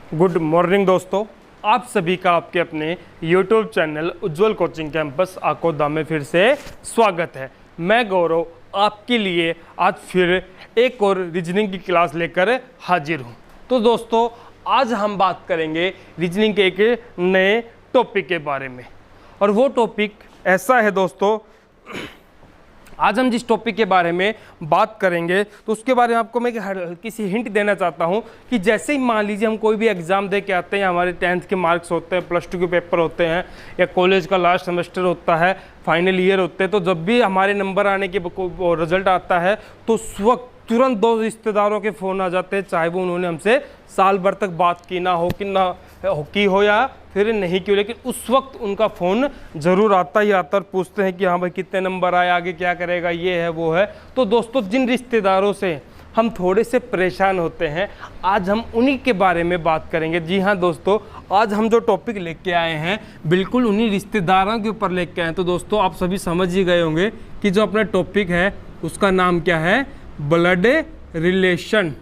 Good morning दोस्तों, आप सभी का आपके अपने YouTube चैनल उज्जवल कोचिंग कैंपस आकोदा में फिर से स्वागत है। मैं गौरव आपके लिए आज फिर एक और रीजनिंग की क्लास लेकर हाजिर हूँ। तो दोस्तों आज हम बात करेंगे रीजनिंग के एक नए टॉपिक के बारे में, और वो टॉपिक ऐसा है दोस्तों, आज हम जिस टॉपिक के बारे में बात करेंगे तो उसके बारे में आपको मैं हल्की सी हिंट देना चाहता हूं कि जैसे ही मान लीजिए हम कोई भी एग्ज़ाम दे के आते हैं, हमारे 10th के मार्क्स होते हैं, +2 के पेपर होते हैं, या कॉलेज का लास्ट सेमेस्टर होता है, फाइनल ईयर होते हैं, तो जब भी हमारे नंबर आने के रिजल्ट आता है तो उस वक्त तुरंत 2 रिश्तेदारों के फ़ोन आ जाते हैं, चाहे वो उन्होंने हमसे साल भर तक बात की ना हो या फिर नहीं की हो, लेकिन उस वक्त उनका फ़ोन ज़रूर आता ही आता, और पूछते हैं कि हाँ भाई कितने नंबर आए, आगे क्या करेगा, ये है वो है। तो दोस्तों जिन रिश्तेदारों से हम थोड़े से परेशान होते हैं, आज हम उन्हीं के बारे में बात करेंगे। जी हाँ दोस्तों, आज हम जो टॉपिक लेके आए हैं बिल्कुल उन्हीं रिश्तेदारों के ऊपर लेके आए हैं। तो दोस्तों आप सभी समझ ही गए होंगे कि जो अपना टॉपिक है उसका नाम क्या है, ब्लड रिलेशन।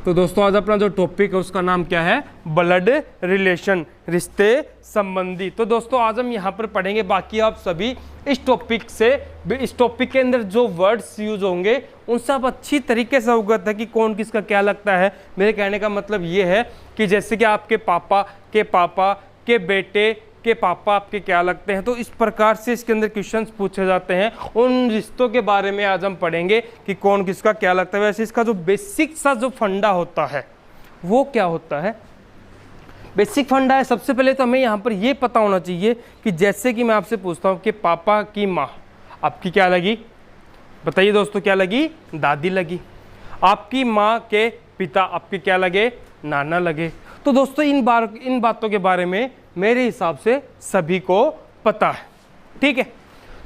तो दोस्तों आज अपना जो टॉपिक है उसका नाम क्या है, ब्लड रिलेशन, रिश्ते संबंधी। तो दोस्तों आज हम यहाँ पर पढ़ेंगे, बाकी आप सभी इस टॉपिक के अंदर जो वर्ड्स यूज होंगे उनसे आप अच्छी तरीके से अवगत है कि कौन किसका क्या लगता है। मेरे कहने का मतलब ये है कि जैसे कि आपके पापा के बेटे के पापा आपके क्या लगते हैं, तो इस प्रकार से इसके अंदर क्वेश्चंस पूछे जाते हैं। उन रिश्तों के बारे में आज हम पढ़ेंगे कि कौन किसका क्या लगता है। वैसे इसका जो बेसिक सा जो फंडा होता है वो क्या होता है, बेसिक फंडा है, सबसे पहले तो हमें यहाँ पर ये पता होना चाहिए कि जैसे कि मैं आपसे पूछता हूँ कि पापा की माँ आपकी क्या लगी, बताइए दोस्तों क्या लगी, दादी लगी। आपकी माँ के पिता आपके क्या लगे, नाना लगे। तो दोस्तों इन बातों के बारे में मेरे हिसाब से सभी को पता है, ठीक है।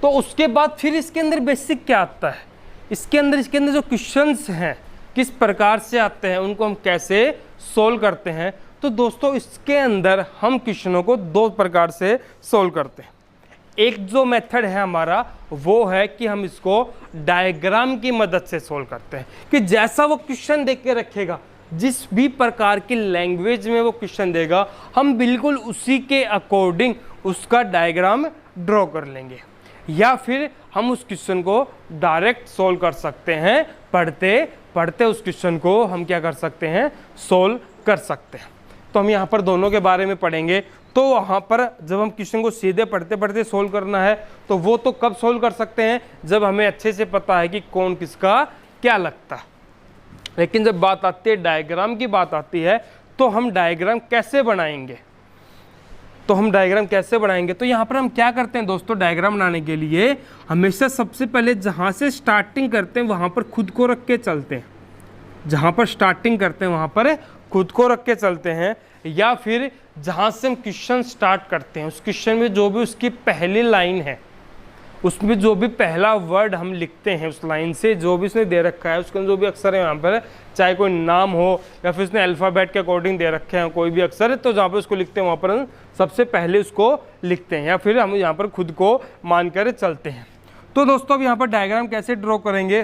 तो उसके बाद फिर इसके अंदर बेसिक क्या आता है, इसके अंदर जो क्वेश्चंस हैं किस प्रकार से आते हैं, उनको हम कैसे सोल्व करते हैं। तो दोस्तों इसके अंदर हम क्वेश्चनों को 2 प्रकार से सोल्व करते हैं। एक जो मेथड है हमारा वो है कि हम इसको डायग्राम की मदद से सोल्व करते हैं, कि जैसा वो क्वेश्चन देख के रखेगा, जिस भी प्रकार की लैंग्वेज में वो क्वेश्चन देगा, हम बिल्कुल उसी के अकॉर्डिंग उसका डायग्राम ड्रॉ कर लेंगे, या फिर हम उस क्वेश्चन को डायरेक्ट सोल्व कर सकते हैं। पढ़ते उस क्वेश्चन को हम क्या कर सकते हैं, सोल्व कर सकते हैं। तो हम यहाँ पर दोनों के बारे में पढ़ेंगे। तो वहाँ पर जब हम क्वेश्चन को सीधे पढ़ते सोल्व करना है तो वो तो कब सोल्व कर सकते हैं, जब हमें अच्छे से पता है कि कौन किसका क्या लगता है। लेकिन जब बात आती है डायग्राम की बात आती है, तो हम डायग्राम कैसे बनाएंगे, तो यहाँ पर हम क्या करते हैं दोस्तों, डायग्राम बनाने के लिए हमेशा सबसे पहले जहाँ से स्टार्टिंग करते हैं वहाँ पर खुद को रख के चलते हैं, या फिर जहाँ से हम क्वेश्चन स्टार्ट करते हैं उस क्वेश्चन में जो भी उसकी पहली लाइन है, उसमें जो भी पहला वर्ड हम लिखते हैं, उस लाइन से जो भी उसने दे रखा है, उसके जो भी अक्षर है यहाँ पर, चाहे कोई नाम हो या फिर उसने अल्फ़ाबेट के अकॉर्डिंग दे रखे हैं कोई भी अक्षर है, तो जहाँ पर उसको लिखते हैं वहाँ पर हम सबसे पहले उसको लिखते हैं, या फिर हम यहाँ पर खुद को मानकर चलते हैं। तो दोस्तों अब यहाँ पर डायग्राम कैसे ड्रॉ करेंगे,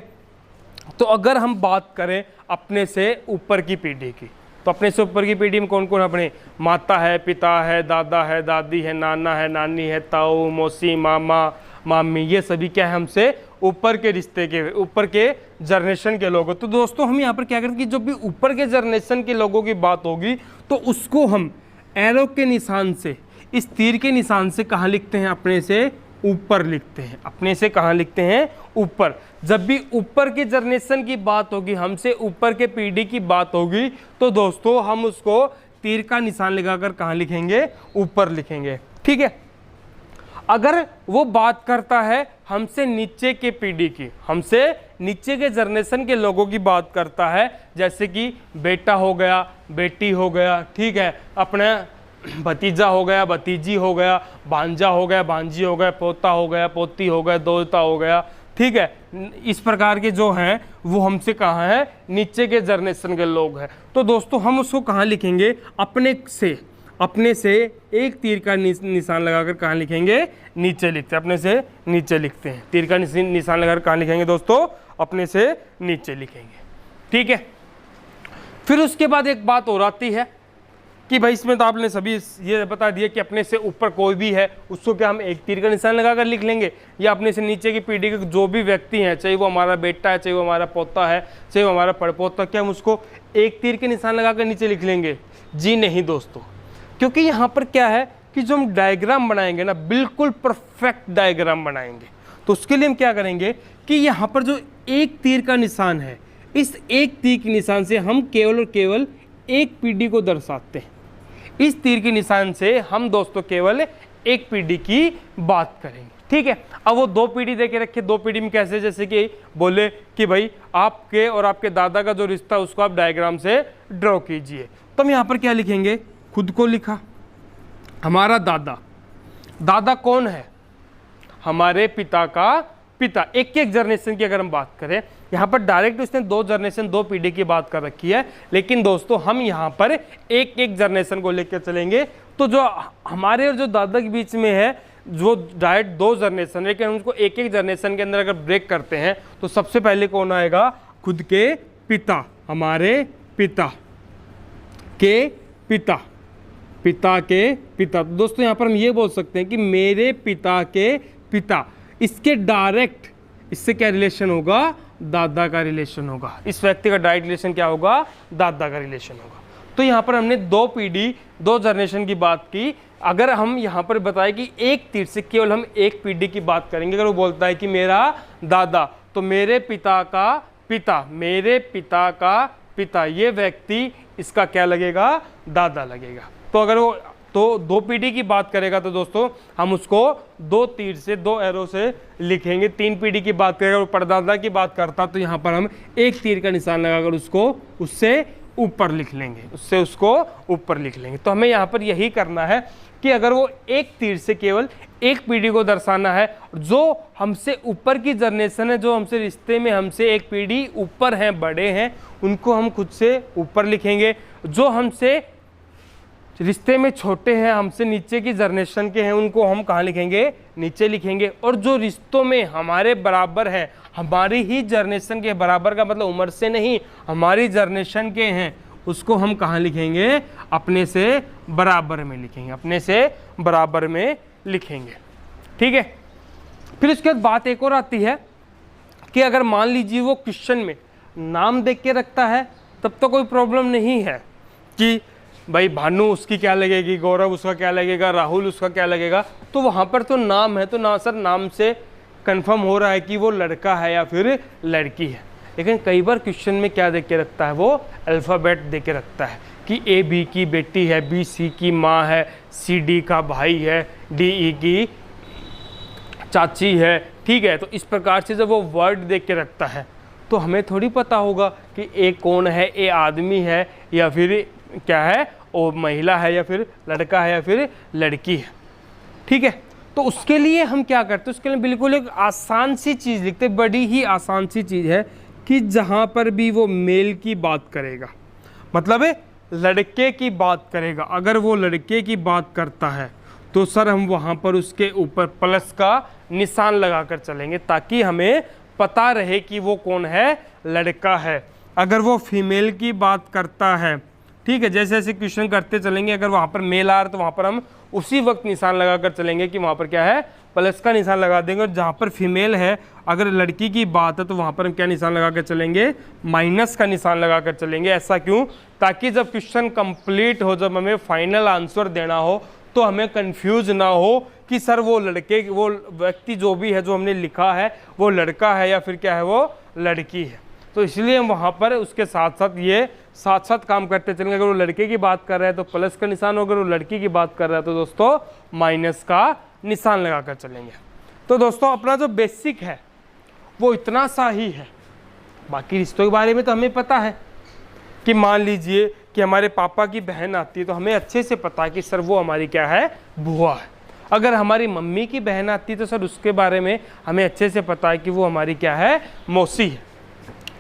तो अगर हम बात करें अपने से ऊपर की पीढ़ी की, तो अपने से ऊपर की पीढ़ी में कौन कौन अपने माता है, पिता है, दादा है, दादी है, नाना है, नानी है, ताऊ, मौसी, मामा, मामी, ये सभी क्या है, हमसे ऊपर के रिश्ते के, ऊपर के जनरेशन के लोग। तो दोस्तों हम यहाँ पर क्या करें कि जो भी ऊपर के जनरेशन के लोगों की बात होगी तो उसको हम एरो के निशान से, इस तीर के निशान से कहाँ लिखते हैं, अपने से ऊपर लिखते हैं, ऊपर। जब भी ऊपर के जनरेशन की बात होगी, हमसे ऊपर के पीढ़ी की बात होगी, तो दोस्तों हम उसको तीर का निशान लगाकर कहाँ लिखेंगे, ऊपर लिखेंगे, ठीक है। अगर वो बात करता है हमसे नीचे के पीढ़ी की, हमसे नीचे के जनरेशन के लोगों की बात करता है, जैसे कि बेटा हो गया, बेटी हो गया, ठीक है, अपना भतीजा हो गया, भतीजी हो गया, भांजा हो गया, भांजी हो गया, पोता हो गया, पोती हो गया, दोता हो गया, ठीक है। इस प्रकार के जो हैं वो हमसे कहाँ है, नीचे के जनरेशन के लोग हैं। तो दोस्तों हम उसको कहाँ लिखेंगे, अपने से एक तीर का निशान लगाकर कहाँ लिखेंगे, नीचे लिखते हैं, अपने से नीचे लिखते हैं। तीर का निशान लगाकर कहाँ लिखेंगे दोस्तों, अपने से नीचे लिखेंगे, ठीक है। फिर उसके बाद एक बात और आती है कि भाई इसमें तो आपने सभी ये बता दिया कि अपने से ऊपर कोई भी है उसको क्या हम एक तीर का निशान लगाकर लिख लेंगे, या अपने से नीचे की पीढ़ी के जो भी व्यक्ति हैं, चाहे वो हमारा बेटा है, चाहे वो हमारा पोता है, चाहे वो हमारा पड़पोता, क्या हम उसको एक तीर के निशान लगाकर नीचे लिख लेंगे? जी नहीं दोस्तों, क्योंकि यहाँ पर क्या है कि जो हम डायग्राम बनाएंगे ना, बिल्कुल परफेक्ट डायग्राम बनाएंगे। तो उसके लिए हम क्या करेंगे कि यहाँ पर जो एक तीर का निशान है, इस एक तीर के निशान से हम केवल और केवल एक पीढ़ी को दर्शाते हैं। इस तीर के निशान से हम दोस्तों केवल एक पीढ़ी की बात करेंगे, ठीक है। अब वो दो पीढ़ी दे के रखे, दो पीढ़ी में कैसे, जैसे कि बोले कि भाई आपके और आपके दादा का जो रिश्ता उसको आप डायग्राम से ड्रॉ कीजिए। तो हम यहाँ पर क्या लिखेंगे, खुद को लिखा, हमारा दादा, दादा कौन है? हमारे पिता का पिता। एक एक जनरेशन की अगर हम बात करें, यहाँ पर डायरेक्ट उसने दो जनरेशन, दो पीढ़ी की बात कर रखी है, लेकिन दोस्तों हम यहाँ पर एक एक जनरेशन को लेकर चलेंगे। तो जो हमारे और जो दादा के बीच में है, जो डायरेक्ट दो जनरेशन, लेकिन हम उसको एक एक जनरेशन के अंदर अगर ब्रेक करते हैं तो सबसे पहले कौन आएगा? खुद के पिता, हमारे पिता के पिता, पिता के पिता। तो दोस्तों यहाँ पर हम ये बोल सकते हैं कि मेरे पिता के पिता, इसके डायरेक्ट इससे क्या रिलेशन होगा? दादा का रिलेशन होगा। इस व्यक्ति का डायरेक्ट रिलेशन क्या होगा? दादा का रिलेशन होगा। तो यहाँ पर हमने दो पीढ़ी, दो जनरेशन की बात की। अगर हम यहाँ पर बताए कि एक तीर से केवल हम एक पीढ़ी की बात करेंगे, अगर वो बोलता है कि मेरा दादा, तो मेरे पिता का पिता, मेरे पिता का पिता, ये व्यक्ति इसका क्या लगेगा? दादा लगेगा। तो अगर वो तो दो पीढ़ी की बात करेगा तो दोस्तों हम उसको दो तीर से, दो एरो से लिखेंगे। तीन पीढ़ी की बात करेगा और परदादा की बात करता तो यहाँ पर हम एक तीर का निशान लगाकर उसको उससे ऊपर लिख लेंगे, उससे उसको ऊपर लिख लेंगे। तो हमें यहाँ पर यही करना है कि अगर वो एक तीर से केवल एक पीढ़ी को दर्शाना है, जो हमसे ऊपर की जनरेशन है, जो हमसे रिश्ते में हमसे एक पीढ़ी ऊपर हैं, बड़े हैं, उनको हम खुद से ऊपर लिखेंगे। जो हमसे रिश्ते में छोटे हैं, हमसे नीचे की जनरेशन के हैं, उनको हम कहाँ लिखेंगे? नीचे लिखेंगे। और जो रिश्तों में हमारे बराबर हैं, हमारी ही जनरेशन के, बराबर का मतलब उम्र से नहीं, हमारी जनरेशन के हैं, उसको हम कहाँ लिखेंगे? अपने से बराबर में लिखेंगे, अपने से बराबर में लिखेंगे, ठीक है। फिर उसके बाद बात एक और आती है कि अगर मान लीजिए वो क्वेश्चन में नाम देख के रखता है, तब तो कोई प्रॉब्लम नहीं है कि भाई भानु उसकी क्या लगेगी, गौरव उसका क्या लगेगा, राहुल उसका क्या लगेगा। तो वहाँ पर तो नाम है, तो ना सर नाम से कंफर्म हो रहा है कि वो लड़का है या फिर लड़की है। लेकिन कई बार क्वेश्चन में क्या देख के रखता है? वो अल्फ़ाबेट दे के रखता है कि ए बी की बेटी है, बी सी की माँ है, सी डी का भाई है, डी ई की चाची है, ठीक है। तो इस प्रकार से जब वो वर्ड देख के रखता है तो हमें थोड़ी पता होगा कि ए कौन है, ए आदमी है या फिर क्या है, वो महिला है या फिर लड़का है या फिर लड़की है, ठीक है। तो उसके लिए हम क्या करते हैं? उसके लिए बिल्कुल एक आसान सी चीज़ लिखते, बड़ी ही आसान सी चीज़ है कि जहाँ पर भी वो मेल की बात करेगा, मतलब लड़के की बात करेगा, अगर वो लड़के की बात करता है तो सर हम वहाँ पर उसके ऊपर प्लस का निशान लगाकर चलेंगे, ताकि हमें पता रहे कि वो कौन है, लड़का है। अगर वो फीमेल की बात करता है, ठीक है, जैसे जैसे क्वेश्चन करते चलेंगे, अगर वहाँ पर मेल आ रहा है तो वहाँ पर हम उसी वक्त निशान लगाकर चलेंगे कि वहाँ पर क्या है, प्लस का निशान लगा देंगे। और जहाँ पर फीमेल है, अगर लड़की की बात है, तो वहाँ पर हम क्या निशान लगा कर चलेंगे? माइनस का निशान लगा कर चलेंगे। ऐसा क्यों? ताकि जब क्वेश्चन कंप्लीट हो, जब हमें फाइनल आंसर देना हो, तो हमें कंफ्यूज ना हो कि सर वो लड़के, वो व्यक्ति जो भी है, जो हमने लिखा है, वो लड़का है या फिर क्या है, वो लड़की है। तो इसलिए हम वहाँ पर उसके साथ साथ ये साथ साथ काम करते चलेंगे। अगर वो लड़के की बात कर रहा है तो प्लस का निशान होगा, अगर वो लड़की की बात कर रहा है तो दोस्तों माइनस का निशान लगाकर चलेंगे। तो दोस्तों अपना जो बेसिक है वो इतना सा ही है। बाकी रिश्तों के बारे में तो हमें पता है कि मान लीजिए कि हमारे पापा की बहन आती है तो हमें अच्छे से पता है कि सर वो हमारी क्या है, बुआ है। अगर हमारी मम्मी की बहन आती है तो सर उसके बारे में हमें अच्छे से पता है कि वो हमारी क्या है, मौसी है।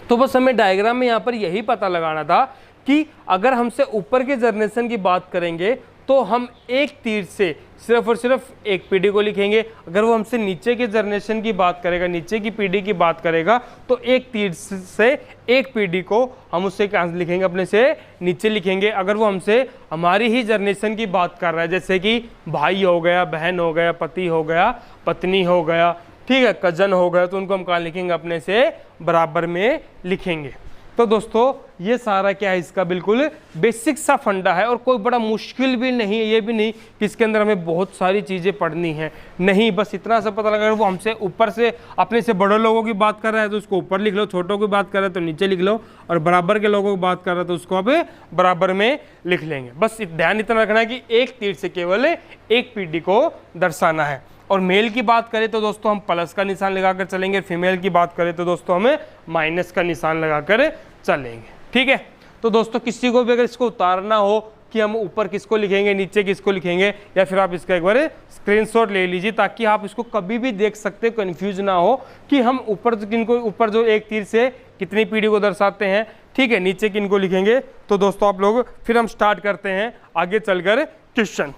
तो बस हमें डायग्राम में यहाँ पर यही पता लगाना था कि अगर हमसे ऊपर के जनरेशन की बात करेंगे तो हम एक तीर से सिर्फ और सिर्फ एक पीढ़ी को लिखेंगे। अगर वो हमसे नीचे के जनरेशन की बात करेगा, नीचे की पीढ़ी की बात करेगा, तो एक तीर से एक पीढ़ी को हम उससे क्या लिखेंगे, अपने से नीचे लिखेंगे। अगर वो हमसे हमारी ही जनरेशन की बात कर रहा है, जैसे कि भाई हो गया, बहन हो गया, पति हो गया, पत्नी हो गया, ठीक है, कजन हो गया, तो उनको हम कहाँ लिखेंगे, अपने से बराबर में लिखेंगे। तो दोस्तों ये सारा क्या है, इसका बिल्कुल बेसिक सा फंडा है और कोई बड़ा मुश्किल भी नहीं है। ये भी नहीं कि इसके अंदर हमें बहुत सारी चीज़ें पढ़नी है, नहीं, बस इतना सा पता लगा वो हमसे ऊपर से अपने से बड़े लोगों की बात कर रहा है तो उसको ऊपर लिख लो, छोटों की बात कर रहा है तो नीचे लिख लो, और बराबर के लोगों की बात कर रहा है तो उसको अब बराबर में लिख लेंगे। बस ध्यान इतना रखना है कि एक तीर से केवल एक पीढ़ी को दर्शाना है। और मेल की बात करें तो दोस्तों हम प्लस का निशान लगाकर चलेंगे, फीमेल की बात करें तो दोस्तों हमें माइनस का निशान लगाकर चलेंगे, ठीक है। तो दोस्तों किसी को भी अगर इसको उतारना हो कि हम ऊपर किसको लिखेंगे, नीचे किसको लिखेंगे, या फिर आप इसका एक बार स्क्रीनशॉट ले लीजिए ताकि आप इसको कभी भी देख सकते, कंफ्यूज ना हो कि हम ऊपर किनको, ऊपर जो एक तीर से कितनी पीढ़ी को दर्शाते हैं, ठीक है, नीचे किनको लिखेंगे। तो दोस्तों आप लोग फिर हम स्टार्ट करते हैं आगे चलकर क्वेश्चन।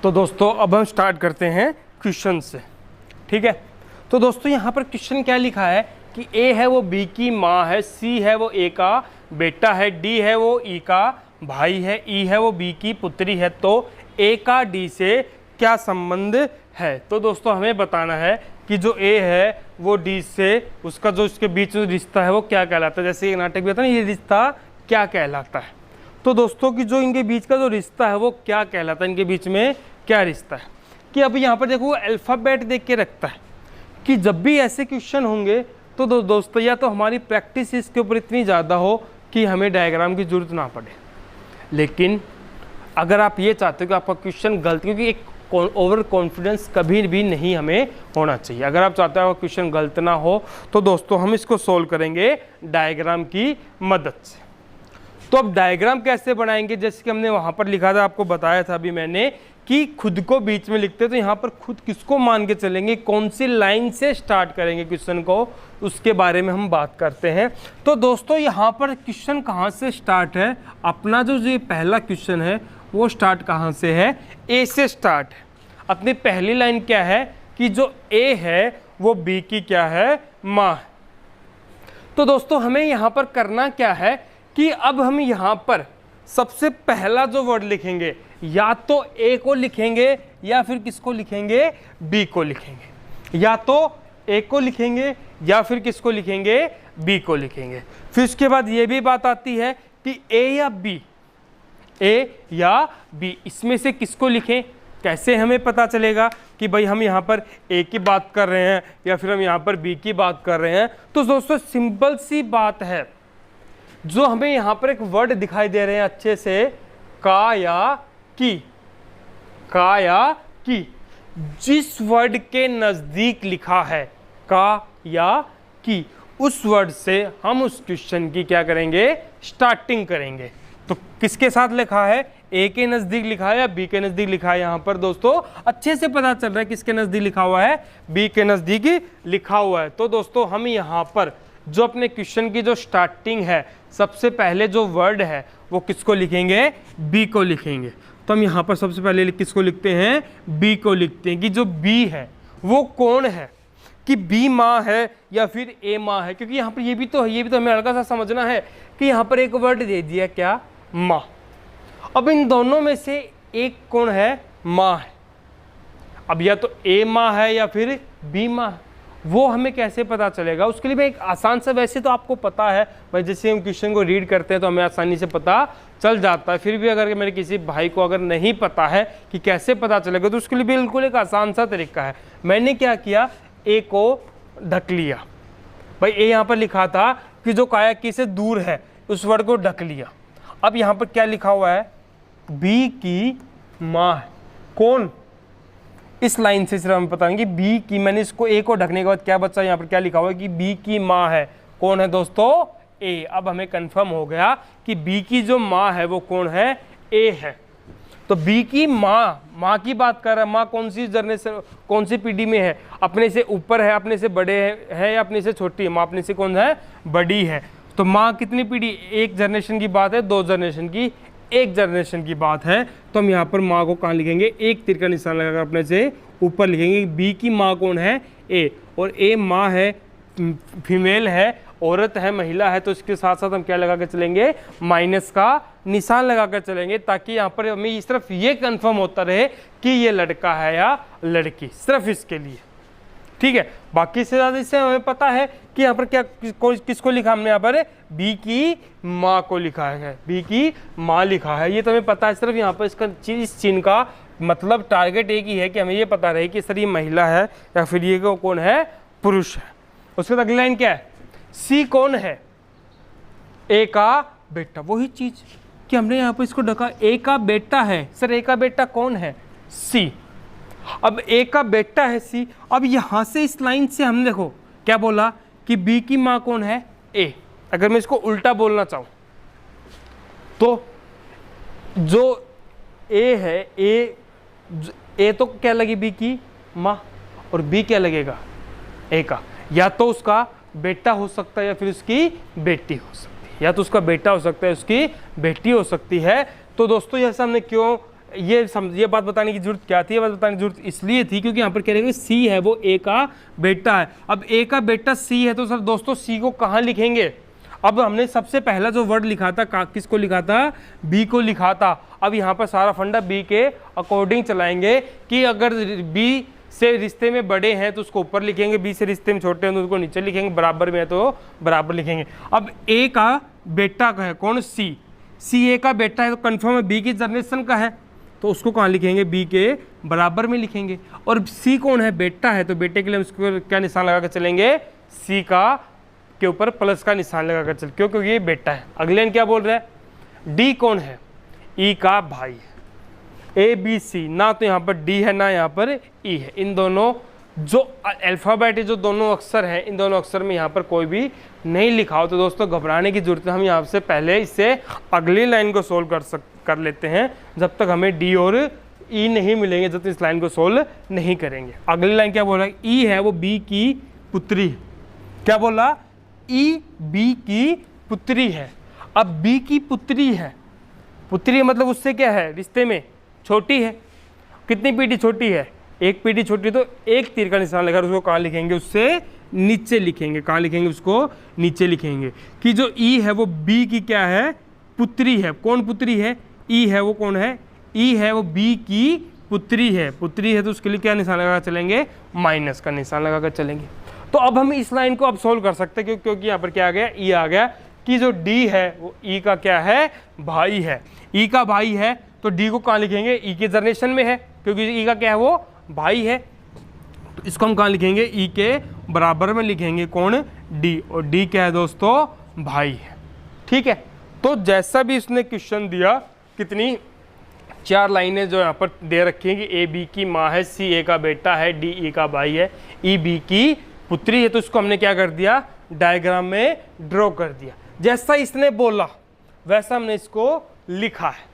तो दोस्तों अब हम स्टार्ट करते हैं क्वेश्चन से, ठीक है। तो दोस्तों यहाँ पर क्वेश्चन क्या लिखा है कि ए है वो बी की माँ है, सी है वो ए का बेटा है, डी है वो ई का भाई है, ई है वो बी की पुत्री है, तो ए का डी से क्या संबंध है। तो दोस्तों हमें बताना है कि जो ए है वो डी से, उसका जो इसके बीच में रिश्ता है वो क्या कहलाता है। जैसे एक नाटक भी आता है ना, ये रिश्ता क्या कहलाता है। तो दोस्तों की जो इनके बीच का जो रिश्ता है वो क्या कहलाता है, इनके बीच में क्या रिश्ता है। कि अब यहाँ पर देखो वो अल्फ़ाबेट देख के रखता है कि जब भी ऐसे क्वेश्चन होंगे तो दोस्तों या तो हमारी प्रैक्टिस इसके ऊपर इतनी ज़्यादा हो कि हमें डायग्राम की ज़रूरत ना पड़े। लेकिन अगर आप ये चाहते हो कि आपका क्वेश्चन गलत, क्योंकि एक ओवर कॉन्फिडेंस कभी भी नहीं हमें होना चाहिए। अगर आप चाहते हो क्वेश्चन गलत ना हो तो दोस्तों हम इसको सोल्व करेंगे डायग्राम की मदद से। तो अब डायग्राम कैसे बनाएंगे, जैसे कि हमने वहाँ पर लिखा था, आपको बताया था अभी मैंने कि खुद को बीच में लिखते, तो यहाँ पर खुद किसको मान के चलेंगे, कौन सी लाइन से स्टार्ट करेंगे क्वेश्चन को, उसके बारे में हम बात करते हैं। तो दोस्तों यहाँ पर क्वेश्चन कहाँ से स्टार्ट है, अपना जो ये पहला क्वेश्चन है वो स्टार्ट कहाँ से है, ए से स्टार्ट है। अपनी पहली लाइन क्या है कि जो ए है वो बी की क्या है, माँ है। तो दोस्तों हमें यहाँ पर करना क्या है कि अब हम यहाँ पर सबसे पहला जो वर्ड लिखेंगे, या तो ए को लिखेंगे या फिर किसको लिखेंगे, बी को लिखेंगे। या तो ए को लिखेंगे या फिर किसको लिखेंगे, बी को लिखेंगे। फिर उसके बाद ये भी बात आती है कि ए या बी, ए या बी, इसमें से किसको लिखें। कैसे हमें पता चलेगा कि भाई हम यहाँ पर ए की बात कर रहे हैं या फिर हम यहाँ पर बी की बात कर रहे हैं। तो दोस्तों सिंपल सी बात है, जो हमें यहाँ पर एक वर्ड दिखाई दे रहे हैं अच्छे से, का या की, का या की, जिस वर्ड के नज़दीक लिखा है का या की, उस वर्ड से हम उस क्वेश्चन की क्या करेंगे, स्टार्टिंग करेंगे। तो किसके साथ लिखा है, ए के नज़दीक लिखा है या बी के नज़दीक लिखा है। यहाँ पर दोस्तों अच्छे से पता चल रहा है किसके नज़दीक लिखा हुआ है, बी के नज़दीक लिखा हुआ है। तो दोस्तों हम यहाँ पर जो अपने क्वेश्चन की जो स्टार्टिंग है, सबसे पहले जो वर्ड है वो किसको लिखेंगे, बी को लिखेंगे। तो हम यहाँ पर सबसे पहले किसको लिखते हैं, बी को लिखते हैं कि जो बी है वो कौन है, कि बी माँ है या फिर ए माँ है। क्योंकि यहाँ पर ये भी तो हमें हल्का सा समझना है कि यहाँ पर एक वर्ड दे दिया क्या, माँ। अब इन दोनों में से एक कौन है, माँ है। अब या तो ए माँ है या फिर बी माँ है, वो हमें कैसे पता चलेगा। उसके लिए मैं एक आसान सा, वैसे तो आपको पता है भाई, जैसे हम क्वेश्चन को रीड करते हैं तो हमें आसानी से पता चल जाता है। फिर भी अगर मेरे किसी भाई को अगर नहीं पता है कि कैसे पता चलेगा, तो उसके लिए बिल्कुल एक आसान सा तरीका है। मैंने क्या किया, ए को ढक लिया। भाई ए यहाँ पर लिखा था कि जो काया की से दूर है, उस वर्ड को ढक लिया। अब यहाँ पर क्या लिखा हुआ है, बी की माँ है। कौन, इस लाइन से सिर्फ हमें पता नहीं कि बी की, मैंने इसको ए को ढकने के बाद क्या बचा, यहाँ पर क्या लिखा हुआ है कि बी की माँ है। कौन है दोस्तों, ए। अब हमें कंफर्म हो गया कि बी की जो माँ है वो कौन है, ए है। तो बी की माँ की बात कर रहा है। माँ कौन सी जनरेशन, कौन सी पीढ़ी में है, अपने से ऊपर है, अपने से बड़े है या अपने से छोटी है। माँ अपने से कौन है, बड़ी है। तो माँ कितनी पीढ़ी, एक जनरेशन की बात है, 2 जनरेशन की, 1 जनरेशन की बात है। तो हम यहाँ पर माँ को कहाँ लिखेंगे, एक तीर का निशान लगाकर अपने से ऊपर लिखेंगे। बी की माँ कौन है, ए, और ए माँ है, फीमेल है, औरत है, महिला है, तो इसके साथ साथ हम क्या लगा कर चलेंगे, माइनस का निशान लगा कर चलेंगे, ताकि यहाँ पर हमें सिर्फ ये कंफर्म होता रहे कि ये लड़का है या लड़की, सिर्फ इसके लिए। ठीक है, बाकी से ज़्यादा इससे हमें पता है कि यहाँ पर क्या किसको लिखा हमने, यहाँ पर बी की माँ को लिखा है, बी की माँ लिखा है, ये तो हमें पता है। सिर्फ यहाँ पर इसका इस चिन्ह का मतलब टारगेट एक ही है कि हमें ये पता रहे कि सर ये महिला है या फिर ये कौन है, पुरुष है। उसके बाद अगली लाइन क्या है, सी कौन है, ए का बेटा। वही चीज कि हमने यहाँ पर इसको ढका, ए का बेटा है। सर ए का बेटा कौन है, सी। अब ए का बेटा है सी। अब यहां से इस लाइन से हम देखो क्या बोला कि बी की माँ कौन है, ए। अगर मैं इसको उल्टा बोलना चाहूं तो जो ए है, ए तो क्या लगी बी की माँ, और बी क्या लगेगा, ए का, या तो उसका बेटा हो सकता है या फिर उसकी बेटी हो सकती है, या तो उसका बेटा हो सकता है, उसकी बेटी हो सकती है। तो दोस्तों ये हमने क्यों ये बात बताने की जरूरत क्या थी, ये बात बताने की जरूरत इसलिए थी क्योंकि यहाँ पर कह रहे हैं सी है वो ए का बेटा है। अब ए का बेटा सी है तो सर दोस्तों सी को कहाँ लिखेंगे। अब हमने सबसे पहला जो वर्ड लिखा था किसको लिखा था, बी को लिखा था। अब यहाँ पर सारा फंडा बी के अकॉर्डिंग चलाएंगे कि अगर बी से रिश्ते में बड़े हैं तो उसको ऊपर लिखेंगे, बी से रिश्ते में छोटे हैं तो उसको नीचे लिखेंगे, बराबर में है तो बराबर लिखेंगे। अब ए का बेटा का है कौन, सी। सी ए का बेटा है तो कंफर्म है बी की जनरेशन का है, तो उसको कहाँ लिखेंगे, बी के बराबर में लिखेंगे। और सी कौन है, बेटा है, तो बेटे के लिए हम इसको क्या निशान लगा कर चलेंगे, सी का के ऊपर प्लस का निशान लगा कर चल, क्योंकि ये बेटा है। अगले लाइन क्या बोल रहा है, डी कौन है, ई का भाई है। ए बी सी, ना तो यहाँ पर डी है ना यहाँ पर ई है। इन दोनों जो अल्फ़ाबेट है, जो दोनों अक्षर हैं, इन दोनों अक्षर में यहाँ पर कोई भी नहीं लिखा हो तो दोस्तों घबराने की जरूरत है। हम यहाँ से पहले इससे अगली लाइन को सोल्व कर लेते हैं, जब तक हमें डी और ई नहीं मिलेंगे, जब तक इस लाइन को सोल्व नहीं करेंगे। अगली लाइन क्या बोल रहा है, ई है वो बी की पुत्री। क्या बोला, ई बी की पुत्री है। अब बी की पुत्री है, पुत्री मतलब उससे क्या है, रिश्ते में छोटी है। कितनी पीढ़ी छोटी है, एक पीढ़ी छोटी, तो एक तीर का निशान लगाकर उसको कहाँ लिखेंगे, उससे नीचे लिखेंगे। कहाँ लिखेंगे, उसको नीचे लिखेंगे कि जो ई है वो बी की क्या है, पुत्री है। कौन पुत्री है, ई है वो कौन है, ई है वो बी की पुत्री है। पुत्री है तो उसके लिए क्या निशान लगा चलेंगे, माइनस का निशान लगाकर चलेंगे। तो अब हम इस लाइन को अब सोल्व कर सकते हैं क्योंकि यहाँ पर क्या आ गया, ई आ गया कि जो डी है वो ई का क्या है, भाई है। ई का भाई है तो डी को कहाँ लिखेंगे, ई के जनरेशन में है, क्योंकि ई का क्या है वो भाई है। तो इसको हम कहाँ लिखेंगे, ई के बराबर में लिखेंगे, कौन, डी। और डी क्या है दोस्तों, भाई है। ठीक है, तो जैसा भी इसने क्वेश्चन दिया, कितनी 4 लाइनें जो यहाँ पर दे रखी हैं कि ए बी की माँ है, सी ए का बेटा है, डी ई का भाई है, ई बी की पुत्री है। तो इसको हमने क्या कर दिया, डायग्राम में ड्रॉ कर दिया। जैसा इसने बोला वैसा हमने इसको लिखा है।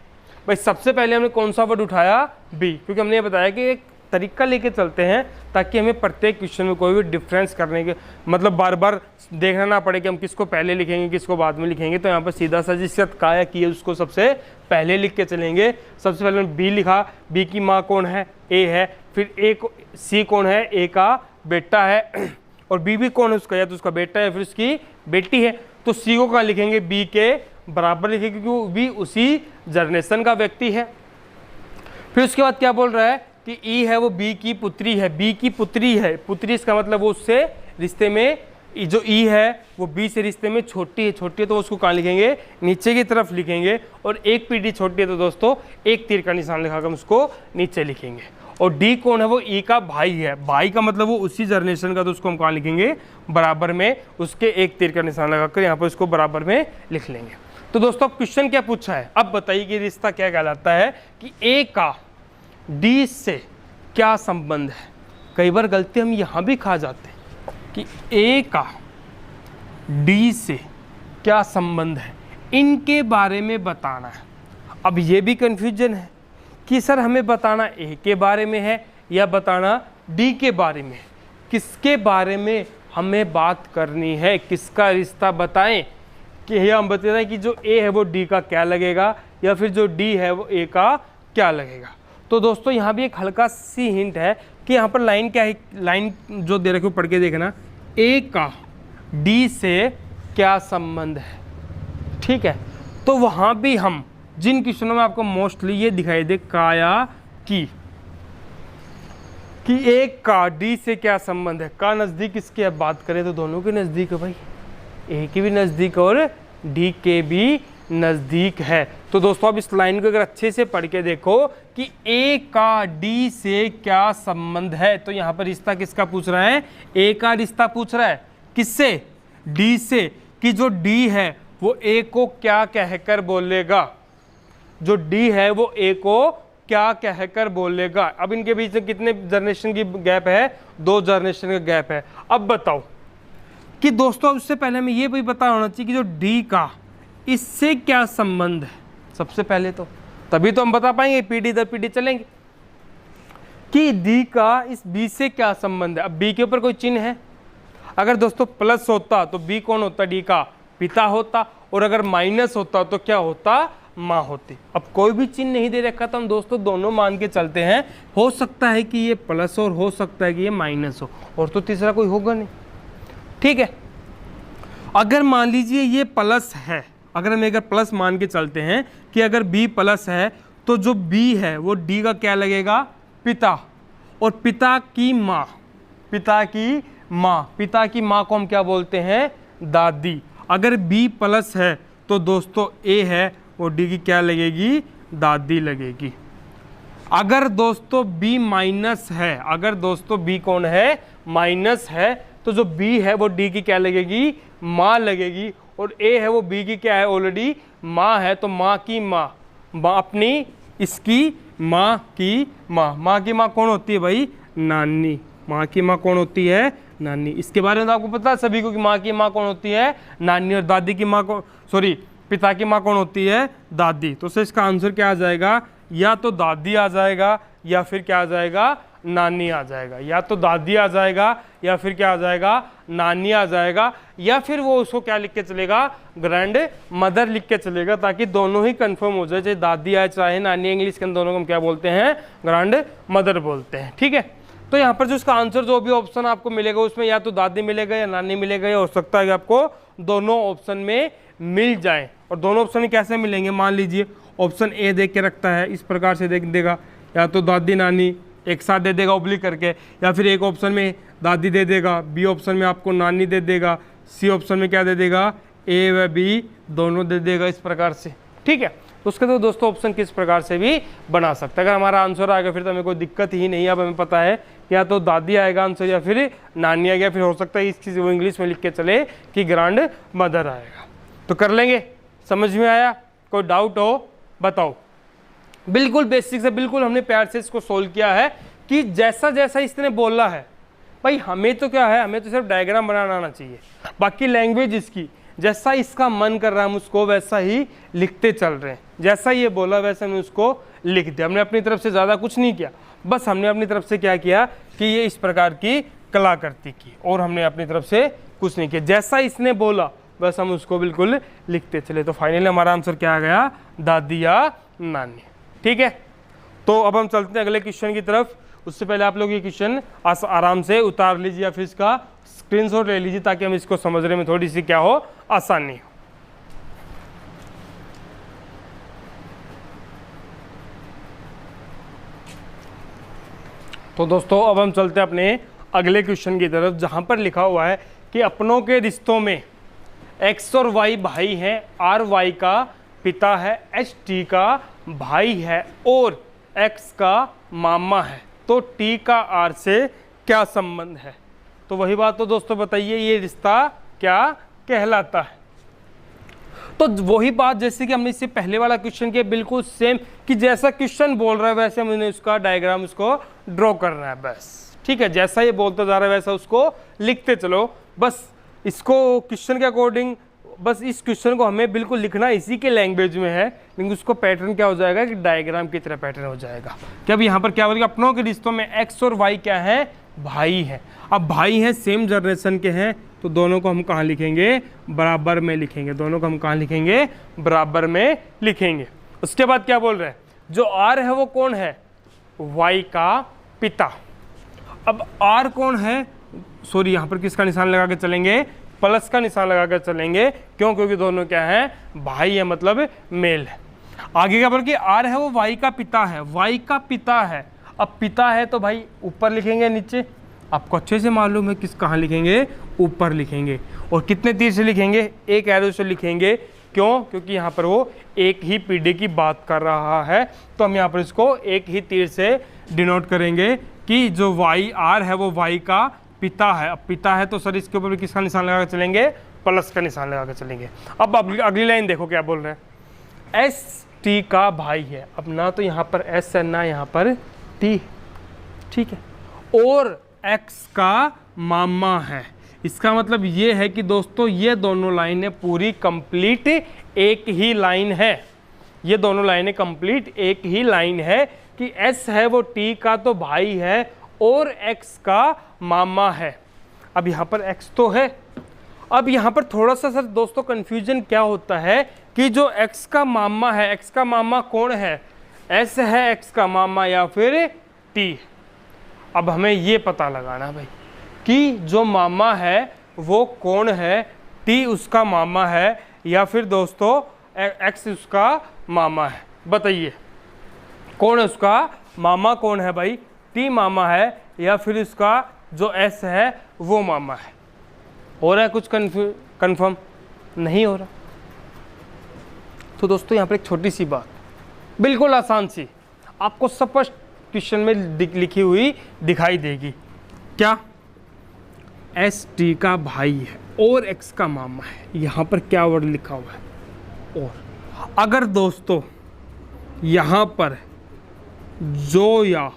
भाई सबसे पहले हमने कौन सा वर्ड उठाया, बी, क्योंकि हमने ये बताया कि एक तरीका लेके चलते हैं ताकि हमें प्रत्येक क्वेश्चन में कोई भी डिफरेंस करने के मतलब बार बार देखना ना पड़े कि हम किसको पहले लिखेंगे किसको बाद में लिखेंगे। तो यहाँ पर सीधा सा जिस काया की है उसको सबसे पहले लिख के चलेंगे। सबसे पहले हमने बी लिखा, बी की माँ कौन है, ए है। फिर ए को, सी कौन है, ए का बेटा है, और बी भी कौन है उसका, या तो उसका बेटा है फिर उसकी बेटी है। तो सी को कहाँ लिखेंगे, बी के बराबर लिखेंगे क्योंकि वो भी उसी जनरेशन का व्यक्ति है। फिर उसके बाद क्या बोल रहा है कि ई है वो बी की पुत्री है, बी की पुत्री है। पुत्री इसका मतलब वो उससे रिश्ते में, जो ई है वो बी से रिश्ते में छोटी है तो उसको कहाँ लिखेंगे, नीचे की तरफ लिखेंगे। और एक पीढ़ी छोटी है तो दोस्तों एक तीर का निशान लिखाकर हम उसको नीचे लिखेंगे। और डी कौन है, वो ई का भाई है, भाई का मतलब वो उसी जनरेशन का, तो उसको हम कहाँ लिखेंगे, बराबर में, उसके एक तीर का निशान लगाकर यहाँ पर इसको बराबर में लिख लेंगे। तो दोस्तों क्वेश्चन क्या पूछा है, अब बताइए कि रिश्ता क्या कहलाता है कि ए का डी से क्या संबंध है। कई बार गलती हम यहाँ भी खा जाते हैं कि ए का डी से क्या संबंध है, इनके बारे में बताना है। अब ये भी कन्फ्यूजन है कि सर हमें बताना ए के बारे में है या बताना डी के बारे में, किसके बारे में हमें बात करनी है, किसका रिश्ता बताएं। कि ये हम बता रहे हैं कि जो ए है वो डी का क्या लगेगा, या फिर जो डी है वो ए का क्या लगेगा। तो दोस्तों यहाँ भी एक हल्का सी हिंट है कि यहाँ पर लाइन क्या है, लाइन जो दे रखे हो पढ़ के देखना, ए का डी से क्या संबंध है। ठीक है, तो वहाँ भी हम जिन क्वेश्चनों में आपको मोस्टली ये दिखाई दे काया कि ए का डी से क्या संबंध है, का नज़दीक इसकी अब बात करें तो दोनों के नज़दीक है भाई, ए के भी नज़दीक और डी के भी नज़दीक है। तो दोस्तों अब इस लाइन को अगर अच्छे से पढ़ के देखो कि ए का डी से क्या संबंध है, तो यहाँ पर रिश्ता किसका पूछ रहा है, ए का रिश्ता पूछ रहा है किससे, डी से, कि जो डी है वो ए को क्या कहकर बोलेगा, जो डी है वो ए को क्या कहकर बोलेगा। अब इनके बीच में कितने जनरेशन की गैप है, 2 जनरेशन का गैप है। अब बताओ कि दोस्तों उससे पहले हमें ये भी पता होना चाहिए कि जो डी का इससे क्या संबंध है, सबसे पहले तो तभी तो हम बता पाएंगे, पीढ़ी दर पीढ़ी चलेंगे कि डी का इस बी से क्या संबंध है। अब बी के ऊपर कोई चिन्ह है, अगर दोस्तों प्लस होता तो बी कौन होता, डी का पिता होता, और अगर माइनस होता तो क्या होता, माँ होती। अब कोई भी चिन्ह नहीं दे रखा तो हम दोस्तों दोनों मान के चलते हैं, हो सकता है कि ये प्लस और हो सकता है कि ये माइनस हो, और तो तीसरा कोई होगा नहीं। ठीक है, अगर मान लीजिए ये प्लस है, अगर हम अगर प्लस मान के चलते हैं कि अगर b प्लस है तो जो b है वो d का क्या लगेगा, पिता, और पिता की माँ, पिता की माँ को हम क्या बोलते हैं, दादी। अगर b प्लस है तो दोस्तों a है वो d की क्या लगेगी, दादी लगेगी। अगर दोस्तों b माइनस है, अगर दोस्तों b कौन है, माइनस है, तो जो b है वो d की क्या लगेगी, माँ लगेगी, और a है वो b की क्या है, ऑलरेडी माँ है, तो माँ की माँ, अपनी इसकी माँ की माँ कौन होती है भाई, नानी। माँ की माँ कौन होती है, नानी। इसके बारे में तो आपको पता है सभी को कि माँ की माँ कौन होती है, नानी, और दादी की माँ को, सॉरी पिता की माँ कौन होती है, दादी। तो सर इसका आंसर क्या आ जाएगा, या तो दादी आ जाएगा या फिर क्या आ जाएगा, नानी आ जाएगा, या तो दादी आ जाएगा या फिर क्या आ जाएगा, नानी आ जाएगा, या फिर वो उसको क्या लिख के चलेगा, ग्रैंड मदर लिख के चलेगा, ताकि दोनों ही कंफर्म हो जाए, चाहे दादी आए चाहे नानी, इंग्लिश के दोनों को हम क्या बोलते हैं, ग्रैंड मदर बोलते हैं। ठीक है, तो यहाँ पर जो इसका आंसर जो भी ऑप्शन आपको मिलेगा उसमें या तो दादी मिलेगा या नानी मिलेगा, या हो सकता है कि आपको दोनों ऑप्शन में मिल जाए। और दोनों ऑप्शन कैसे मिलेंगे, मान लीजिए ऑप्शन ए देख के रखता है, इस प्रकार से देख देगा, या तो दादी नानी एक साथ दे देगा ओब्लिक करके, या फिर एक ऑप्शन में दादी दे देगा, बी ऑप्शन में आपको नानी दे देगा, सी ऑप्शन में क्या दे देगा, ए व बी दोनों दे देगा, इस प्रकार से। ठीक है, तो उसके तो दोस्तों ऑप्शन किस प्रकार से भी बना सकता है। अगर हमारा आंसर आएगा फिर तो हमें कोई दिक्कत ही नहीं है। अब हमें पता है या तो दादी आएगा आंसर या फिर नानी आएगा, फिर हो सकता है इस चीज़ वो इंग्लिश में लिख के चले कि ग्रैंड मदर आएगा। तो कर लेंगे, समझ में आया, कोई डाउट हो बताओ। बिल्कुल बेसिक से बिल्कुल हमने प्यार से इसको सोल्व किया है कि जैसा जैसा इसने बोला है भाई, हमें तो क्या है, हमें तो सिर्फ डायग्राम बनाना आना चाहिए, बाकी लैंग्वेज इसकी जैसा इसका मन कर रहा है हम उसको वैसा ही लिखते चल रहे हैं, जैसा ये बोला वैसा हमने उसको लिख दिया। हमने अपनी तरफ से ज़्यादा कुछ नहीं किया, बस हमने अपनी तरफ से क्या किया कि ये इस प्रकार की कलाकृति की, और हमने अपनी तरफ से कुछ नहीं किया, जैसा इसने बोला बस हम उसको बिल्कुल लिखते चले। तो फाइनली हमारा आंसर क्या आ गया, दादी या नानी। ठीक है, तो अब हम चलते हैं अगले क्वेश्चन की तरफ। उससे पहले आप लोग ये क्वेश्चन आराम से उतार लीजिए या फिर इसका स्क्रीनशॉट ले लीजिए, ताकि हम इसको समझने में थोड़ी सी क्या हो, आसानी हो। तो दोस्तों अब हम चलते हैं अपने अगले क्वेश्चन की तरफ, जहां पर लिखा हुआ है कि अपनों के रिश्तों में एक्स और वाई भाई हैं, आर वाई का पिता है, एच टी का भाई है और एक्स का मामा है, तो टी का आर से क्या संबंध है। तो वही बात, तो दोस्तों बताइए ये रिश्ता क्या कहलाता है। तो वही बात जैसे कि हमने इससे पहले वाला क्वेश्चन किया, बिल्कुल सेम, कि जैसा क्वेश्चन बोल रहा है वैसे हमने उसका डायग्राम उसको ड्रॉ करना है बस। ठीक है, जैसा ये बोलता जा रहा है वैसा उसको लिखते चलो, बस इसको क्वेश्चन के अकॉर्डिंग, बस इस क्वेश्चन को हमें बिल्कुल लिखना इसी के लैंग्वेज में है, लेकिन उसको पैटर्न क्या हो जाएगा कि डायग्राम की तरह पैटर्न हो जाएगा। कि अब यहाँ पर क्या बोलेगा, अपनों के रिश्तों में एक्स और वाई क्या है, भाई हैं। अब भाई हैं, सेम जनरेशन के हैं, तो दोनों को हम कहाँ लिखेंगे, बराबर में लिखेंगे। दोनों को हम कहाँ लिखेंगे, बराबर में लिखेंगे। उसके बाद क्या बोल रहे हैं, जो R है वो कौन है, Y का पिता। अब R कौन है, सॉरी यहाँ पर किसका निशान लगा के चलेंगे, प्लस का निशान लगा कर चलेंगे। क्यों, क्योंकि दोनों क्या है, भाई है, मतलब मेल है। आगे क्या बोल कि R है वो Y का पिता है, Y का पिता है। अब पिता है तो भाई ऊपर लिखेंगे, नीचे आपको अच्छे से मालूम है किस कहाँ लिखेंगे, ऊपर लिखेंगे। और कितने तीर से लिखेंगे, एक एरो से लिखेंगे। क्यों, क्योंकि यहाँ पर वो एक ही पीढ़ी की बात कर रहा है, तो हम यहाँ पर इसको एक ही तीर से डिनोट करेंगे कि जो R है वो Y का पिता है। अब पिता है तो सर इसके ऊपर किसका निशान लगा कर चलेंगे, प्लस का निशान लगा कर चलेंगे। अब अगली लाइन देखो क्या बोल रहे हैं, ST का भाई है। अब ना तो यहाँ पर S है ना यहाँ पर T, ठीक है, और X का मामा है। इसका मतलब ये है कि दोस्तों ये दोनों लाइनें पूरी कंप्लीट एक ही लाइन है। ये दोनों लाइनें कंप्लीट एक ही लाइन है कि S है वो T का तो भाई है और X का मामा है। अब यहाँ पर X तो है। अब यहाँ पर थोड़ा सा सर दोस्तों कंफ्यूजन क्या होता है कि जो X का मामा है, X का मामा कौन है, S है X का मामा या फिर T। अब हमें ये पता लगाना भाई कि जो मामा है वो कौन है, T उसका मामा है या फिर दोस्तों X उसका मामा है। बताइए कौन है उसका मामा, कौन है भाई, T मामा है या फिर उसका जो S है वो मामा है। हो रहा है कुछ कंफर्म नहीं हो रहा। तो दोस्तों यहाँ पर एक छोटी सी बात, बिल्कुल आसान सी, आपको स्पष्ट क्वेश्चन में लिखी हुई दिखाई देगी। क्या, ST का भाई है और X का मामा है। यहाँ पर क्या वर्ड लिखा हुआ है, और अगर दोस्तों यहाँ पर जो या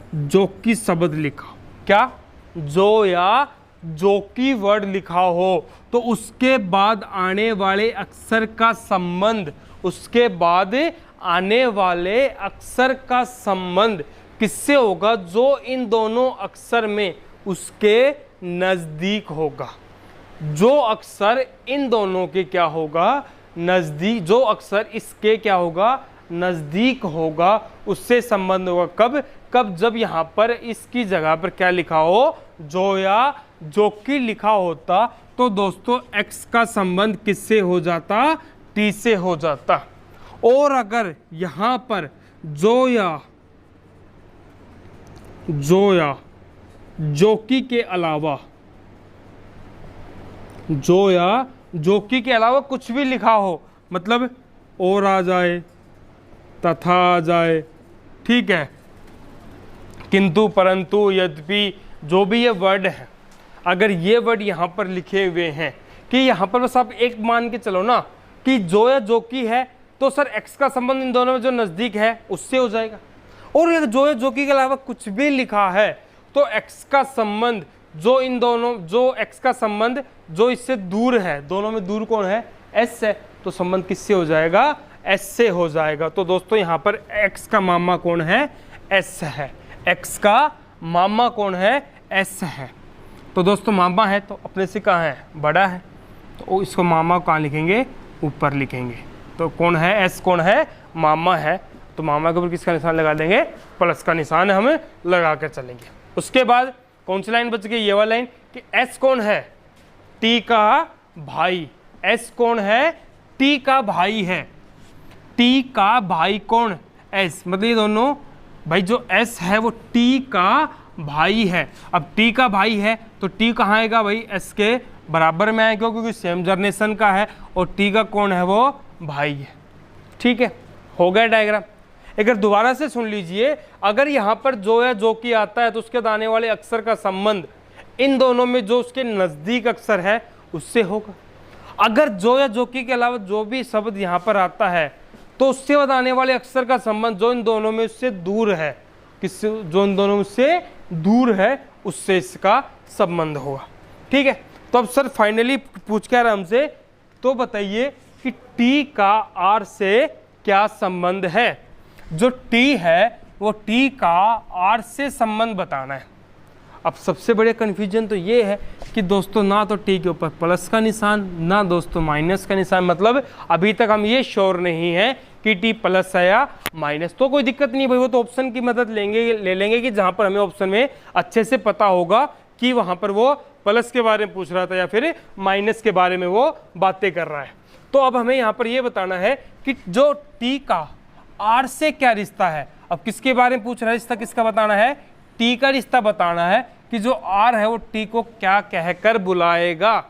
जो की शब्द लिखा हो, क्या, जो या जो की वर्ड लिखा हो, तो उसके बाद आने वाले अक्षर का संबंध, उसके बाद आने वाले अक्षर का संबंध किससे होगा, जो इन दोनों अक्षर में उसके नज़दीक होगा। जो अक्षर इन दोनों के क्या होगा, नज़दीक, जो अक्षर इसके क्या होगा, नज़दीक होगा, उससे संबंध होगा। कब कब, जब यहाँ पर इसकी जगह पर क्या लिखा हो, जो या जो की लिखा होता, तो दोस्तों X का संबंध किससे हो जाता, T से हो जाता। और अगर यहाँ पर जो या जोकी के अलावा, जो या जोकी के अलावा कुछ भी लिखा हो, मतलब और आ जाए, तथा आ जाए, ठीक है, किंतु परंतु यद्यपि, जो भी ये वर्ड है, अगर ये वर्ड यहाँ पर लिखे हुए हैं कि यहाँ पर बस आप एक मान के चलो ना कि जो या जो की है, तो सर X का संबंध इन दोनों में जो नज़दीक है उससे हो जाएगा। और अगर जो या जो की के अलावा कुछ भी लिखा है तो X का संबंध जो इन दोनों, जो X का संबंध जो इससे दूर है, दोनों में दूर कौन है, S है, तो संबंध किससे हो जाएगा, S से हो जाएगा। तो दोस्तों यहाँ पर X का मामा कौन है, S है। X का मामा कौन है, S है। तो दोस्तों मामा है तो अपने से कहाँ है, बड़ा है, तो इसको मामा कहाँ लिखेंगे, ऊपर लिखेंगे। तो कौन है, S कौन है, मामा है, तो मामा के ऊपर किसका निशान लगा देंगे, प्लस का निशान हम लगा कर चलेंगे। उसके बाद कौन सी लाइन बच गई, ये वाली लाइन कि S कौन है, T का भाई। S कौन है, T का भाई है। T का भाई कौन, S, मतलब ये दोनों भाई, जो S है वो T का भाई है। अब T का भाई है तो T कहाँ आएगा भाई, S के बराबर में आएगा, क्योंकि सेम जनरेशन का है, और T का कौन है, वो भाई है। ठीक है, हो गया डायग्राम। एक बार दोबारा से सुन लीजिए, अगर यहाँ पर जो या जो की आता है तो उसके आने वाले अक्षर का संबंध इन दोनों में जो उसके नज़दीक अक्षर है उससे होगा। अगर जो या जो की के अलावा जो भी शब्द यहाँ पर आता है तो उससे बाद आने वाले अक्षर का संबंध जो इन दोनों में उससे दूर है, किससे, जो इन दोनों में उससे दूर है उससे इसका संबंध होगा। ठीक है, तो अब सर फाइनली पूछ क्या रहा हमसे, तो बताइए कि T का R से क्या संबंध है। जो T है वो T का R से संबंध बताना है। अब सबसे बड़े कन्फ्यूजन तो ये है कि दोस्तों ना तो टी के ऊपर प्लस का निशान, ना दोस्तों माइनस का निशान, मतलब अभी तक हम ये श्योर नहीं है कि टी प्लस है या माइनस। तो कोई दिक्कत नहीं भाई, वो तो ऑप्शन की मदद ले लेंगे कि जहां पर हमें ऑप्शन में अच्छे से पता होगा कि वहां पर वो प्लस के बारे में पूछ रहा था या फिर माइनस के बारे में वो बातें कर रहा है। तो अब हमें यहाँ पर ये बताना है कि जो टी का आर से क्या रिश्ता है। अब किसके बारे में पूछ रहा है, रिश्ता किसका बताना है, टी का रिश्ता बताना है कि जो आर है वो टी को क्या कहकर बुलाएगा,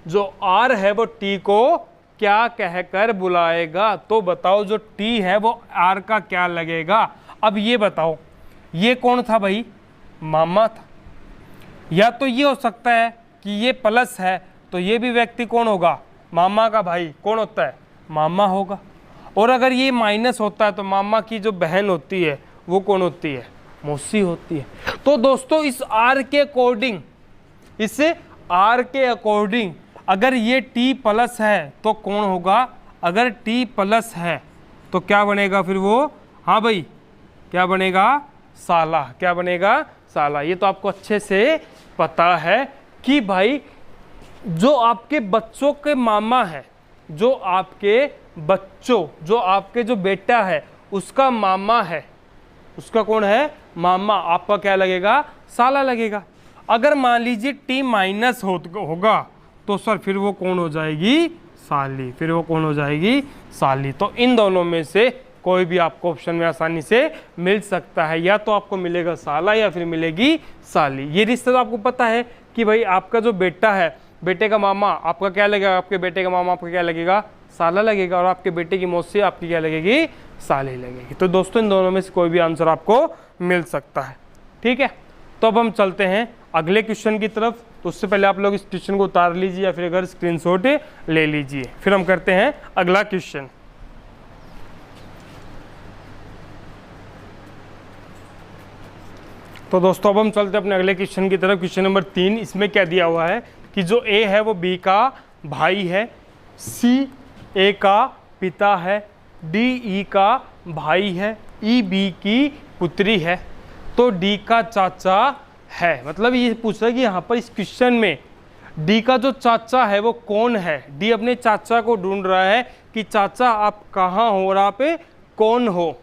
जो आर है वो टी को क्या कहकर बुलाएगा। तो बताओ जो टी है वो आर का क्या लगेगा। अब ये बताओ ये कौन था भाई, मामा था, या तो ये हो सकता है कि ये प्लस है तो ये भी व्यक्ति कौन होगा, मामा का भाई कौन होता है, मामा होगा। और अगर ये माइनस होता है तो मामा की जो बहन होती है वो कौन होती है, मौसी होती है। तो दोस्तों इस आर के अकॉर्डिंग, इस आर के अकॉर्डिंग अगर ये टी प्लस है तो कौन होगा, अगर टी प्लस है तो क्या बनेगा फिर वो, हाँ भाई क्या बनेगा, साला, क्या बनेगा, साला। ये तो आपको अच्छे से पता है कि भाई जो आपके बच्चों के मामा है, जो आपके बच्चों, जो आपके जो बेटा है उसका मामा है, उसका कौन है, मामा, आपका क्या लगेगा, साला लगेगा। अगर मान लीजिए टी माइनस होगा तो सर फिर वो कौन हो जाएगी, साली, फिर वो कौन हो जाएगी, साली। तो इन दोनों में से कोई भी आपको ऑप्शन में आसानी से मिल सकता है, या तो आपको मिलेगा साला या फिर मिलेगी साली। ये रिश्ता तो आपको पता है कि भाई आपका जो बेटा है, बेटे का मामा आपका क्या लगेगा, आपके बेटे का मामा आपका क्या लगेगा, साला लगेगा, और आपके बेटे की मौसी आपकी क्या लगेगी, साली लगेगी। तो दोस्तों इन दोनों में से कोई भी आंसर आपको मिल सकता है, ठीक है। तो अब हम चलते हैं अगले क्वेश्चन की तरफ। तो उससे पहले आप लोग इस क्वेश्चन को उतार लीजिए या फिर अगर स्क्रीनशॉट ले लीजिए, फिर हम करते हैं अगला क्वेश्चन। तो दोस्तों अब हम चलते हैं अपने अगले क्वेश्चन की तरफ। क्वेश्चन नंबर 3, इसमें क्या दिया हुआ है कि जो ए है वो बी का भाई है, सी ए का पिता है, डी ई का भाई है, ई बी की पुत्री है, तो डी का चाचा है। मतलब ये पूछ रहा है कि यहाँ पर इस क्वेश्चन में डी का जो चाचा है वो कौन है। डी अपने चाचा को ढूंढ रहा है कि चाचा आप कहाँ हो और आप कौन हो।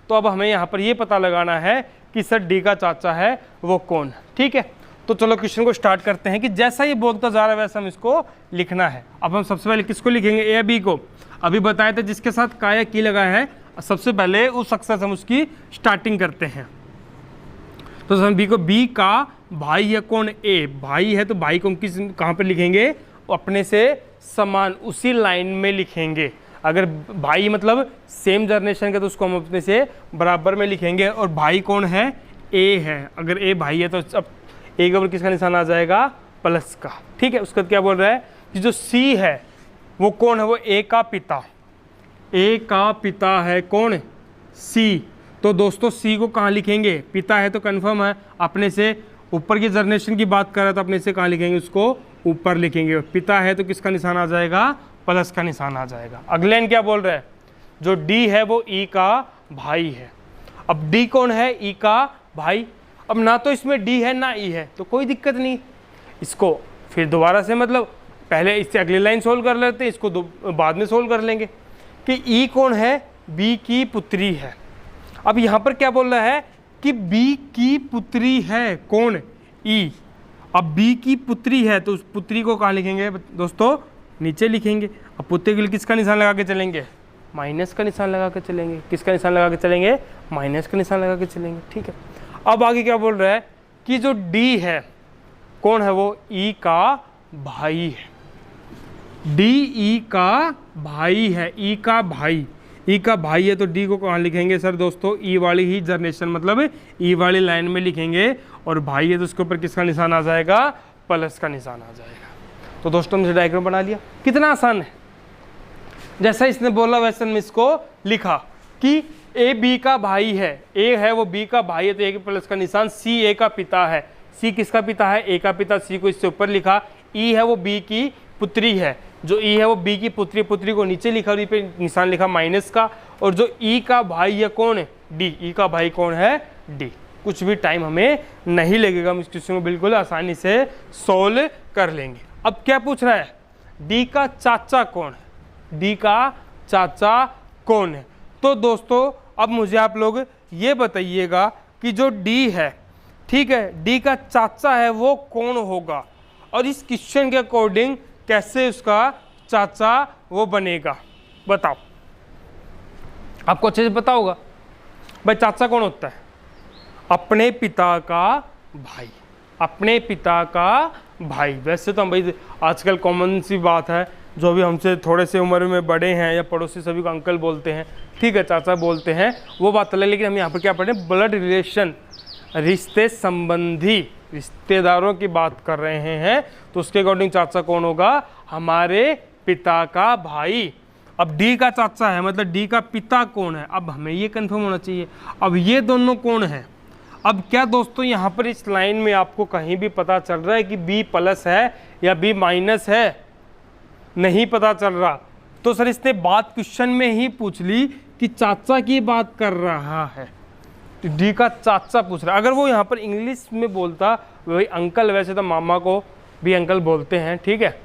तो अब हमें यहाँ पर ये पता लगाना है कि सर डी का चाचा है वो कौन, ठीक है। तो चलो क्वेश्चन को स्टार्ट करते हैं कि जैसा ये बोलता जा रहा है वैसा हम इसको लिखना है। अब हम सबसे पहले किसको लिखेंगे, ए बी को। अभी बताया था जिसके साथ का या की लगाया है, सबसे पहले उस अक्षर से हम उसकी स्टार्टिंग करते हैं। तो हम बी को, बी का भाई है कौन, ए, भाई है तो भाई को हम किस कहाँ पर लिखेंगे, अपने से समान उसी लाइन में लिखेंगे। अगर भाई मतलब सेम जनरेशन के तो उसको हम अपने से बराबर में लिखेंगे। और भाई कौन है, ए है। अगर ए भाई है तो अब ए के ऊपर किसका निशान आ जाएगा, प्लस का, ठीक है। उसके बाद क्या बोल रहा है कि जो सी है वो कौन है, वो ए का पिता, ए का पिता है कौन, सी। तो दोस्तों सी को कहाँ लिखेंगे, पिता है तो कंफर्म है, अपने से ऊपर की जनरेशन की बात कर रहा था, अपने से कहाँ लिखेंगे, उसको ऊपर लिखेंगे। पिता है तो किसका निशान आ जाएगा, प्लस का निशान आ जाएगा। अगले क्या बोल रहा है, जो डी है वो ई का भाई है। अब डी कौन है, ई का भाई। अब ना तो इसमें डी है ना ई है, तो कोई दिक्कत नहीं, इसको फिर दोबारा से मतलब पहले इससे अगली लाइन सोल्व कर लेते हैं, इसको बाद में सोल्व कर लेंगे कि ई कौन है, बी की पुत्री है। अब यहाँ पर क्या बोल रहा है कि बी की पुत्री है कौन, ई। अब बी की पुत्री है तो उस पुत्री को कहाँ लिखेंगे दोस्तों, नीचे लिखेंगे। अब पुत्री के लिए किसका निशान लगा के चलेंगे, माइनस का निशान लगा के चलेंगे। किसका निशान लगा के चलेंगे, माइनस का निशान लगा के चलेंगे, ठीक है। अब आगे क्या बोल रहा है कि जो डी है कौन है, वो ई का भाई है। डी ई का भाई है, ई का भाई, ई का भाई है तो डी को कहाँ लिखेंगे सर दोस्तों, ई वाली ही जनरेशन मतलब ई वाली लाइन में लिखेंगे। और भाई है तो उसके ऊपर किसका निशान आ जाएगा, प्लस का निशान आ जाएगा। तो दोस्तों हमने डायग्राम बना लिया, कितना आसान है। जैसा इसने बोला वैसे हमने इसको लिखा कि ए बी का भाई है, ए है वो बी का भाई है तो ए के प्लस का निशान, सी ए का पिता है, सी किसका पिता है, ए का पिता, सी को इससे ऊपर लिखा। ई है वो बी की पुत्री है, जो ई है वो बी की पुत्री, पुत्री को नीचे लिखा और ई पे निशान लिखा माइनस का। और जो ई का भाई है कौन है, डी, ई का भाई कौन है, डी। कुछ भी टाइम हमें नहीं लगेगा, हम इस क्वेश्चन को बिल्कुल आसानी से सोल्व कर लेंगे। अब क्या पूछ रहा है, डी का चाचा कौन है, डी का चाचा कौन है। तो दोस्तों अब मुझे आप लोग ये बताइएगा कि जो डी है, ठीक है, डी का चाचा है वो कौन होगा, और इस क्वेश्चन के अकॉर्डिंग कैसे उसका चाचा वो बनेगा, बताओ। आपको अच्छे से पता होगा भाई चाचा कौन होता है, अपने पिता का भाई, अपने पिता का भाई। वैसे तो हम भाई आजकल कॉमन सी बात है, जो भी हमसे थोड़े से उम्र में बड़े हैं या पड़ोसी सभी को अंकल बोलते हैं, ठीक है, चाचा बोलते हैं, वो बात अलग। लेकिन हम यहाँ पर क्या पढ़ रहे हैं, ब्लड रिलेशन, रिश्ते संबंधी, रिश्तेदारों की बात कर रहे हैं। तो उसके अकॉर्डिंग चाचा कौन होगा, हमारे पिता का भाई। अब डी का चाचा है मतलब डी का पिता कौन है, अब हमें ये कंफर्म होना चाहिए। अब ये दोनों कौन है, अब क्या दोस्तों यहाँ पर इस लाइन में आपको कहीं भी पता चल रहा है कि बी प्लस है या बी माइनस है, नहीं पता चल रहा। तो सर इसने बात क्वेश्चन में ही पूछ ली कि चाचा की बात कर रहा है, तो डी का चाचा पूछ रहा है। अगर वो यहाँ पर इंग्लिश में बोलता वही अंकल, वैसे तो मामा को भी अंकल बोलते हैं, ठीक है,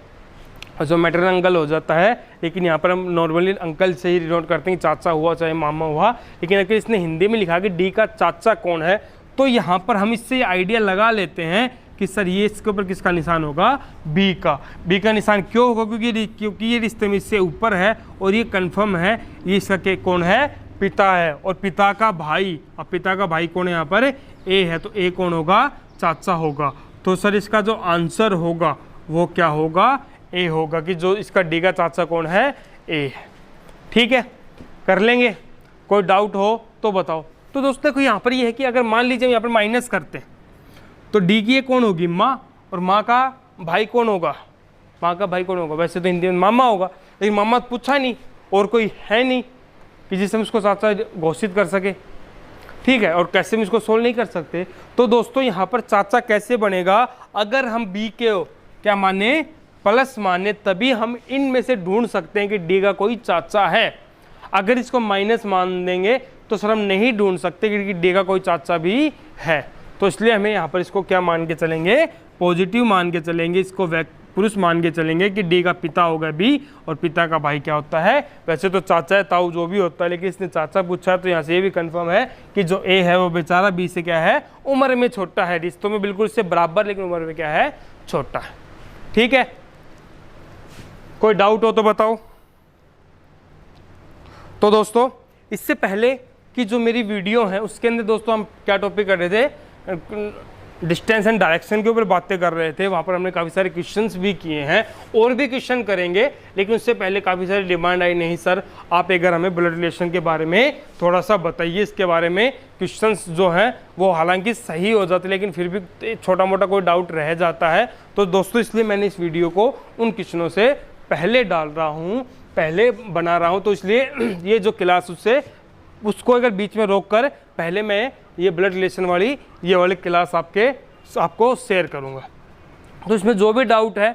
और जो मैटरनल अंकल हो जाता है, लेकिन यहाँ पर हम नॉर्मली अंकल से ही डिनोट करते हैं, चाचा हुआ चाहे मामा हुआ। लेकिन अगर इसने हिंदी में लिखा कि डी का चाचा कौन है, तो यहाँ पर हम इससे आइडिया लगा लेते हैं कि सर ये इसके ऊपर किसका निशान होगा, बी का। बी का निशान क्यों होगा, क्योंकि ये रिश्ते में इससे ऊपर है और ये कंफर्म है, ये इसका के कौन है, पिता है, और पिता का भाई। अब पिता का भाई कौन है, यहाँ पर ए है, तो ए कौन होगा, चाचा होगा। तो सर इसका जो आंसर होगा वो क्या होगा, ए होगा, कि जो इसका डी का चाचा कौन है, ए है। ठीक है, कर लेंगे, कोई डाउट हो तो बताओ। तो दोस्तों देखो यहाँ पर ये है कि अगर मान लीजिए यहाँ पर माइनस करते हैं तो डी की ये कौन होगी, माँ, और माँ का भाई कौन होगा, माँ का भाई कौन होगा, वैसे तो हिंदी में मामा होगा, लेकिन मामा पूछा नहीं और कोई है नहीं कि जिससे हम उसको चाचा घोषित कर सके, ठीक है, और कैसे हम इसको सोल्व नहीं कर सकते। तो दोस्तों यहाँ पर चाचा कैसे बनेगा, अगर हम बी के क्या माने, प्लस माने, तभी हम इनमें से ढूंढ सकते हैं कि डी का कोई चाचा है। अगर इसको माइनस मान देंगे तो सर हम नहीं ढूंढ सकते क्योंकि डी का कोई चाचा भी है। तो इसलिए हमें यहाँ पर इसको क्या मान के चलेंगे, पॉजिटिव मान के चलेंगे, इसको पुरुष मान के चलेंगे कि डी का पिता होगा बी और पिता का भाई क्या होता है, वैसे तो चाचा है, ताऊ जो भी होता है, लेकिन इसने चाचा पूछा तो यहाँ से ये भी कंफर्म है कि जो ए है वो बेचारा बी से क्या है, उम्र में छोटा है, रिश्तों में बिल्कुल इससे बराबर लेकिन उम्र में क्या है, छोटा है। ठीक है, कोई डाउट हो तो बताओ। तो दोस्तों इससे पहले कि जो मेरी वीडियो है उसके अंदर दोस्तों हम क्या टॉपिक कर रहे थे, डिस्टेंस एंड डायरेक्शन के ऊपर बातें कर रहे थे। वहाँ पर हमने काफ़ी सारे क्वेश्चंस भी किए हैं और भी क्वेश्चन करेंगे, लेकिन उससे पहले काफ़ी सारी डिमांड आई, नहीं सर आप एक बार हमें ब्लड रिलेशन के बारे में थोड़ा सा बताइए, इसके बारे में क्वेश्चंस जो हैं वो हालांकि सही हो जाते लेकिन फिर भी छोटा मोटा कोई डाउट रह जाता है। तो दोस्तों इसलिए मैंने इस वीडियो को उन क्वेश्चनों से पहले डाल रहा हूँ, पहले बना रहा हूँ। तो इसलिए ये जो क्लास उसको अगर बीच में रोक कर पहले मैं ये ब्लड रिलेशन वाली ये वाली क्लास आपको शेयर करूँगा। तो इसमें जो भी डाउट है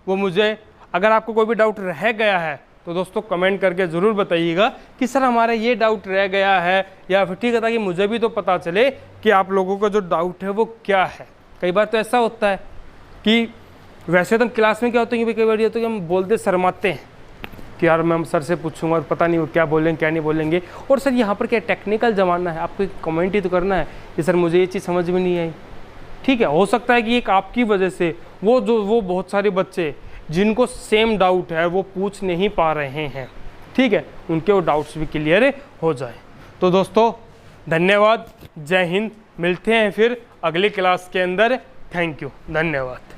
वो मुझे, अगर आपको कोई भी डाउट रह गया है तो दोस्तों कमेंट करके ज़रूर बताइएगा कि सर हमारा ये डाउट रह गया है, या फिर ठीक है ताकि मुझे भी तो पता चले कि आप लोगों का जो डाउट है वो क्या है। कई बार तो ऐसा होता है कि वैसे तो क्लास में क्या होता है कि कई बार ये होता है कि हम बोलते शर्माते हैं कि यार मैं सर से पूछूंगा और पता नहीं वो क्या बोलेंगे क्या नहीं बोलेंगे। और सर यहाँ पर क्या टेक्निकल ज़माना है, आपको कमेंट ही तो करना है कि सर मुझे ये चीज़ समझ में नहीं आई। ठीक है, हो सकता है कि एक आपकी वजह से वो बहुत सारे बच्चे जिनको सेम डाउट है वो पूछ नहीं पा रहे हैं, ठीक है, उनके वो डाउट्स भी क्लियर हो जाए। तो दोस्तों धन्यवाद, जय हिंद, मिलते हैं फिर अगली क्लास के अंदर। थैंक यू, धन्यवाद।